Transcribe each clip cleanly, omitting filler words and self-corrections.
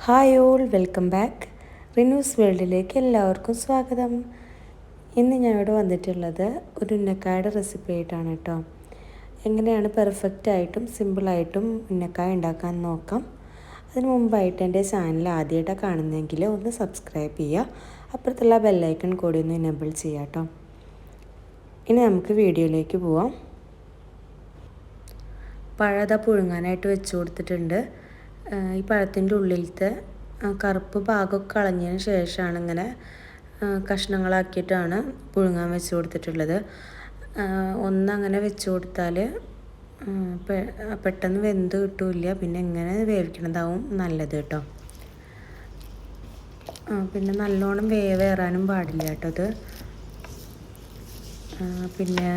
Hi all, welcome back. Rinu's വേൾഡിലേക്ക് എല്ലാവർക്കും സ്വാഗതം. ഇന്ന് ഞാൻ ഇവിടെ വന്നിട്ടുള്ളത് ഒരു ഉന്നക്കായുടെ റെസിപ്പി ആയിട്ടാണ് കേട്ടോ. എങ്ങനെയാണ് പെർഫെക്റ്റായിട്ടും സിമ്പിളായിട്ടും ഉന്നക്കായ ഉണ്ടാക്കാൻ നോക്കാം. അതിന് മുമ്പായിട്ട് എൻ്റെ ചാനൽ ആദ്യമായിട്ടാണ് കാണുന്നതെങ്കിൽ ഒന്ന് സബ്സ്ക്രൈബ് ചെയ്യുക. അപ്പുറത്തുള്ള ബെല്ലൈക്കൺ കൂടി ഒന്ന് എനേബിൾ ചെയ്യാം കേട്ടോ. ഇനി നമുക്ക് വീഡിയോയിലേക്ക് പോവാം. പഴത പുഴുങ്ങാനായിട്ട് വെച്ച് കൊടുത്തിട്ടുണ്ട്. ഈ പഴത്തിൻ്റെ ഉള്ളിലത്തെ കറുപ്പ് ഭാഗമൊക്കെ കളഞ്ഞതിന് ശേഷമാണ് ഇങ്ങനെ കഷ്ണങ്ങളാക്കിയിട്ടാണ് പുഴുങ്ങാൻ വെച്ച് കൊടുത്തിട്ടുള്ളത്. ഒന്നങ്ങനെ വെച്ച് കൊടുത്താൽ പെട്ടെന്ന് വെന്ത് കിട്ടില്ല. പിന്നെ എങ്ങനെ വേവിക്കണതാവും നല്ലത് കേട്ടോ. പിന്നെ നല്ലോണം വേവേറാനും പാടില്ല കേട്ടോ ഇത്. പിന്നെ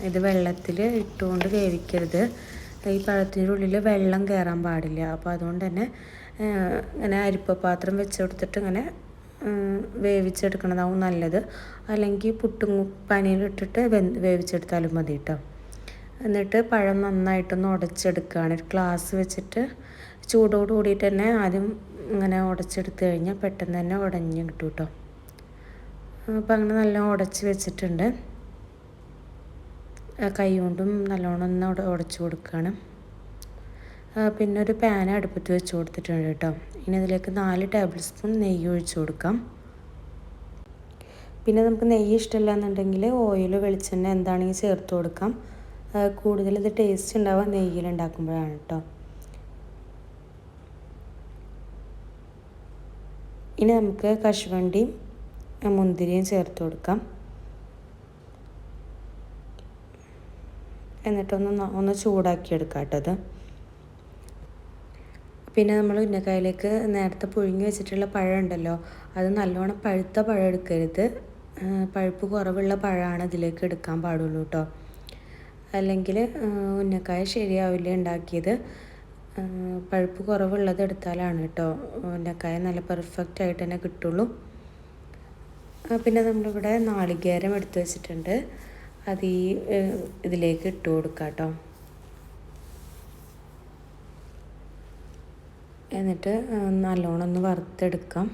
ഇത് വെള്ളത്തിൽ ഇട്ടുകൊണ്ട് വേവിക്കരുത്. ഈ പഴത്തിൻ്റെ ഉള്ളിൽ വെള്ളം കയറാൻ പാടില്ല. അപ്പോൾ അതുകൊണ്ട് തന്നെ ഇങ്ങനെ അരിപ്പ പാത്രം വെച്ച് കൊടുത്തിട്ട് ഇങ്ങനെ വേവിച്ചെടുക്കണതാവും നല്ലത്. അല്ലെങ്കിൽ പുട്ടും പനിയിലിട്ടിട്ട് വേവിച്ചെടുത്താലും മതി കേട്ടോ. എന്നിട്ട് പഴം നന്നായിട്ടൊന്ന് ഉടച്ചെടുക്കുകയാണ്. ഒരു ഗ്ലാസ് വെച്ചിട്ട് ചൂടോട് കൂടിയിട്ട് തന്നെ ആദ്യം ഇങ്ങനെ ഉടച്ചെടുത്ത് കഴിഞ്ഞാൽ പെട്ടെന്ന് തന്നെ ഉടഞ്ഞ് കിട്ടും കേട്ടോ. അപ്പോൾ അങ്ങനെ നല്ല ഉടച്ച് വെച്ചിട്ടുണ്ട്. കൈ കൊണ്ടും നല്ലോണം ഒന്ന് ഉടച്ചു കൊടുക്കുകയാണ്. പിന്നെ ഒരു പാൻ അടുപ്പത്ത് വെച്ച് കൊടുത്തിട്ടുണ്ട് കേട്ടോ. ഇനി അതിലേക്ക് 4 ടേബിൾ സ്പൂൺ നെയ്യ് ഒഴിച്ച് കൊടുക്കാം. പിന്നെ നമുക്ക് നെയ്യ് ഇഷ്ടമില്ല എന്നുണ്ടെങ്കിൽ ഓയിലോ വെളിച്ചെണ്ണ എന്താണെങ്കിൽ ചേർത്ത് കൊടുക്കാം. കൂടുതൽ ഇത് ടേസ്റ്റ് ഉണ്ടാവുക നെയ്യിലുണ്ടാക്കുമ്പോഴാണ് കേട്ടോ. ഇനി നമുക്ക് കശുവണ്ടിയും മുന്തിരിയും ചേർത്ത് കൊടുക്കാം. എന്നിട്ടൊന്ന് ചൂടാക്കി എടുക്കാം കേട്ടോ അത്. പിന്നെ നമ്മൾ ഉന്നക്കായയിലേക്ക് നേരത്തെ പുഴുങ്ങി വെച്ചിട്ടുള്ള പഴം ഉണ്ടല്ലോ, അത് നല്ലോണം പഴുത്ത പഴം എടുക്കരുത്. പഴുപ്പ് കുറവുള്ള പഴമാണ് ഇതിലേക്ക് എടുക്കാൻ പാടുള്ളൂ കേട്ടോ. അല്ലെങ്കിൽ ഉന്നക്കായ ശരിയാവില്ല ഉണ്ടാക്കിയത്. പഴുപ്പ് കുറവുള്ളത് എടുത്താലാണ് കേട്ടോ ഉന്നക്കായ നല്ല പെർഫെക്റ്റ് ആയിട്ട് തന്നെ കിട്ടുള്ളൂ. പിന്നെ നമ്മളിവിടെ നാളികേരം എടുത്ത് വെച്ചിട്ടുണ്ട്. അത് ഇതിലേക്ക് ഇട്ട് കൊടുക്കാം കേട്ടോ. എന്നിട്ട് നല്ലോണം ഒന്ന് വറുത്തെടുക്കാം.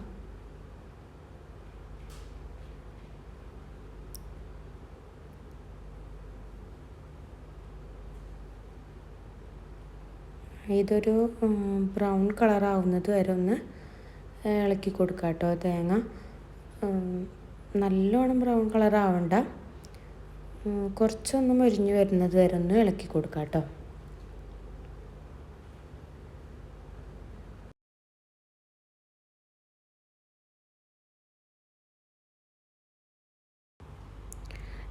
ഇതൊരു ബ്രൗൺ കളറാവുന്നത് വരെ ഒന്ന് ഇളക്കി കൊടുക്കാം കേട്ടോ. തേങ്ങ നല്ലോണം ബ്രൗൺ കളറാവണ്ട, കുറച്ചൊന്ന് മൊരിഞ്ഞ് വരുന്നത് വരെ ഒന്ന് ഇളക്കി കൊടുക്കാം കേട്ടോ.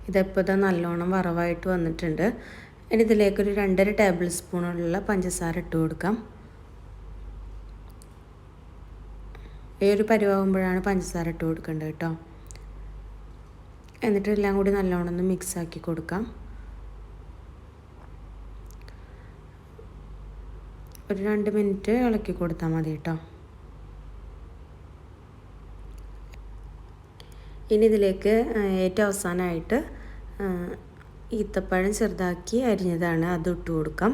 ഇതിപ്പോൾ ഇതാ നല്ലോണം വറവായിട്ട് വന്നിട്ടുണ്ട്. ഇനി ഇതിലേക്കൊരു 2.5 ടേബിൾ സ്പൂണുള്ള പഞ്ചസാര ഇട്ട് കൊടുക്കാം. ഈ ഒരു പരുവാകുമ്പോഴാണ് പഞ്ചസാര ഇട്ട് കൊടുക്കേണ്ടത് കേട്ടോ. എന്നിട്ട് എല്ലാം കൂടി നല്ലോണം ഒന്ന് മിക്സ് ആക്കി കൊടുക്കാം. ഒരു 2 മിനിറ്റ് ഇളക്കി കൊടുത്താൽ മതി കേട്ടോ. ഇനി ഇതിലേക്ക് ഏറ്റവും അവസാനമായിട്ട് ഈത്തപ്പഴം ചെറുതാക്കി അരിഞ്ഞതാണ്, അത് ഇട്ട് കൊടുക്കാം.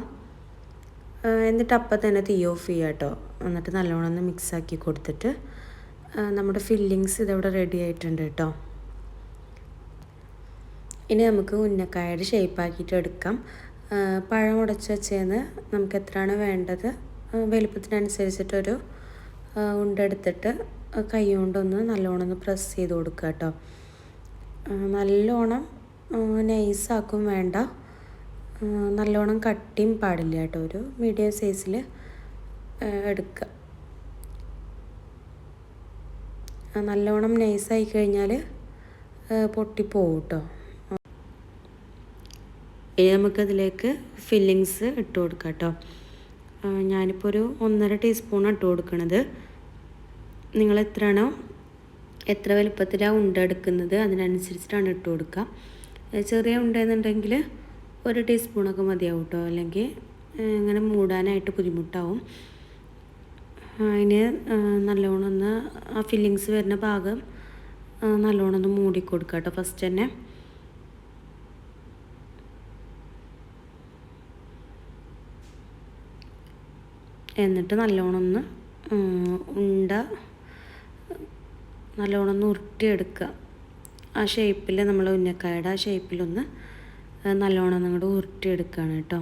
എന്നിട്ട് അപ്പം തന്നെ തീ ഓഫ് ചെയ്യുക കേട്ടോ. എന്നിട്ട് നല്ലോണം ഒന്ന് മിക്സാക്കി കൊടുത്തിട്ട് നമ്മുടെ ഫില്ലിങ്സ് ഇതവിടെ റെഡി ആയിട്ടുണ്ട് കേട്ടോ. ഇനി നമുക്ക് ഉന്നക്കായയുടെ ഷേപ്പാക്കിയിട്ട് എടുക്കാം. പഴം ഉടച്ച് വെച്ചേന്ന് നമുക്ക് എത്രയാണ് വേണ്ടത് വലുപ്പത്തിനനുസരിച്ചിട്ടൊരു ഉണ്ടെടുത്തിട്ട് കൈ കൊണ്ടൊന്ന് നല്ലോണം ഒന്ന് പ്രസ് ചെയ്ത് കൊടുക്കുക കേട്ടോ. നല്ലോണം നൈസാക്കും വേണ്ട, നല്ലോണം കട്ടിയും പാടില്ല കേട്ടോ. ഒരു മീഡിയം സൈസിൽ എടുക്കുക. നല്ലോണം നൈസായി കഴിഞ്ഞാൽ പൊട്ടിപ്പോവും കേട്ടോ. ഇനി നമുക്കതിലേക്ക് ഫില്ലിങ്സ് ഇട്ട് കൊടുക്കാം കേട്ടോ. ഞാനിപ്പോൾ ഒരു 1.5 ടീസ്പൂൺ ഇട്ട് കൊടുക്കണത്. നിങ്ങൾ എത്ര വലുപ്പത്തിലാണ് ഉണ്ട എടുക്കുന്നത് അതിനനുസരിച്ചിട്ടാണ് ഇട്ട് കൊടുക്കുക. ചെറിയ ഉണ്ടെന്നുണ്ടെങ്കിൽ 1 ടീസ്പൂണൊക്കെ മതിയാവും കേട്ടോ. അല്ലെങ്കിൽ ഇങ്ങനെ മൂടാനായിട്ട് ബുദ്ധിമുട്ടാവും. അതിന് നല്ലോണം ഒന്ന് ആ ഫില്ലിങ്സ് വരുന്ന ഭാഗം നല്ലോണം ഒന്ന് മൂടി കൊടുക്കുക കേട്ടോ ഫസ്റ്റ് തന്നെ. എന്നിട്ട് നല്ലോണം ഒന്ന് ഉണ്ട നല്ലോണം ഒന്ന് ഉരുട്ടിയെടുക്കുക. ആ ഷേപ്പിൽ നമ്മൾ ഉന്നക്കായുടെ ആ ഷേപ്പിലൊന്ന് നല്ലോണം അങ്ങോട്ട് ഉരുട്ടിയെടുക്കുകയാണ് കേട്ടോ.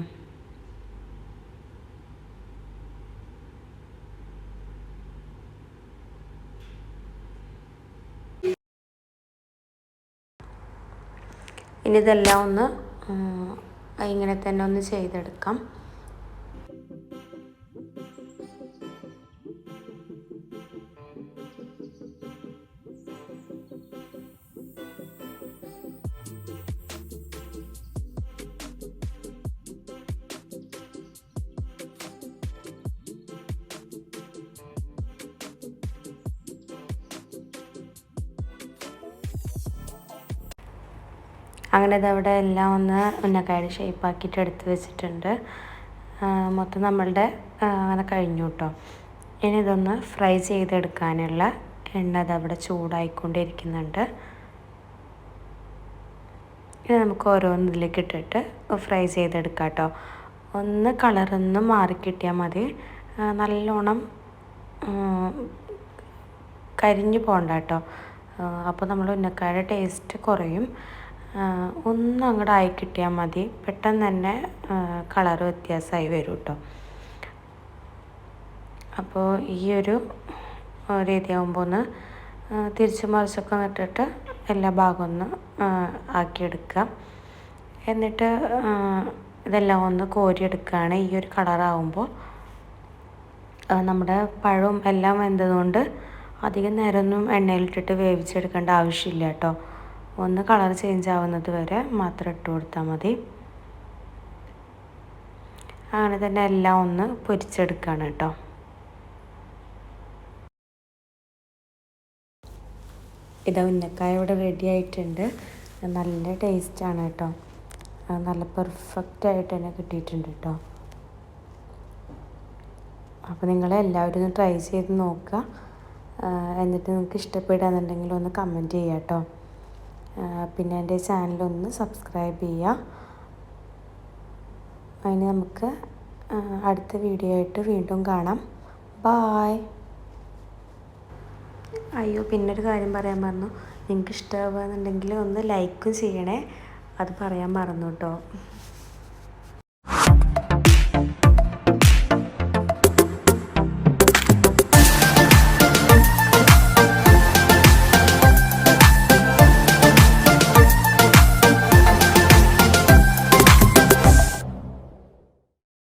ഇനി ഇതെല്ലാം ഒന്ന് ഇങ്ങനെ തന്നെ ഒന്ന് ചെയ്തെടുക്കാം. അങ്ങനെ ഇതവിടെ എല്ലാം ഒന്ന് ഉന്നക്കായുടെ ഷേപ്പാക്കിയിട്ട് എടുത്ത് വെച്ചിട്ടുണ്ട്. മൊത്തം നമ്മളുടെ അങ്ങനെ കഴിഞ്ഞു കേട്ടോ. ഇനി ഇതൊന്ന് ഫ്രൈ ചെയ്തെടുക്കാനുള്ള എണ്ണ അതവിടെ ചൂടായിക്കൊണ്ടിരിക്കുന്നുണ്ട്. ഇനി നമുക്ക് ഓരോന്നിലേക്ക് ഇട്ടിട്ട് ഫ്രൈ ചെയ്തെടുക്കാം കേട്ടോ. ഒന്ന് കളറൊന്ന് മാറിക്കിട്ടിയാൽ മതി. നല്ലോണം കരിഞ്ഞു പോകണ്ട കേട്ടോ. അപ്പോൾ നമ്മൾ ഉന്നക്കായുടെ ടേസ്റ്റ് കുറയും. ഒന്ന് അങ്ങോട്ട് ആയി കിട്ടിയാൽ മതി. പെട്ടെന്ന് തന്നെ കളറ് വ്യത്യാസമായി വരും കേട്ടോ. അപ്പോൾ ഈ ഒരു രീതിയാകുമ്പോൾ ഒന്ന് തിരിച്ച് മറിച്ചൊക്കെ ഇട്ടിട്ട് എല്ലാ ഭാഗവും ഒന്ന് ആക്കിയെടുക്കുക. എന്നിട്ട് ഇതെല്ലാം ഒന്ന് കോരിയെടുക്കുകയാണ്. ഈ ഒരു കളറാകുമ്പോൾ നമ്മുടെ പഴവും എല്ലാം വെന്തതുകൊണ്ട് അധികം നേരമൊന്നും എണ്ണയിലിട്ടിട്ട് വേവിച്ചെടുക്കേണ്ട ആവശ്യമില്ല കേട്ടോ. ഒന്ന് കളർ ചേഞ്ച് ആവുന്നത് വരെ മാത്രം ഇട്ട് കൊടുത്താൽ മതി. അങ്ങനെ തന്നെ എല്ലാം ഒന്ന് പൊരിച്ചെടുക്കുകയാണ് കേട്ടോ. ഇത് ഉന്നക്കായ ഇവിടെ റെഡി ആയിട്ടുണ്ട്. നല്ല ടേസ്റ്റാണ് കേട്ടോ. നല്ല പെർഫെക്റ്റായിട്ട് തന്നെ കിട്ടിയിട്ടുണ്ട് കേട്ടോ. അപ്പോൾ നിങ്ങളെല്ലാവരും ഒന്ന് ട്രൈ ചെയ്ത് നോക്കുക. എന്നിട്ട് നിങ്ങൾക്ക് ഇഷ്ടപ്പെടുകയാണെന്നുണ്ടെങ്കിൽ ഒന്ന് കമൻറ്റ് ചെയ്യുക കേട്ടോ. പിന്നെ എൻ്റെ ചാനലൊന്ന് സബ്സ്ക്രൈബ് ചെയ്യുക. അതിന് നമുക്ക് അടുത്ത വീഡിയോ ആയിട്ട് വീണ്ടും കാണാം. ബായ്. അയ്യോ, പിന്നൊരു കാര്യം പറയാൻ മറന്നു. നിങ്ങൾക്ക് ഇഷ്ടമാവുകയെന്നുണ്ടെങ്കിൽ ഒന്ന് ലൈക്കും ചെയ്യണേ. അത് പറയാൻ മറന്നു കേട്ടോ.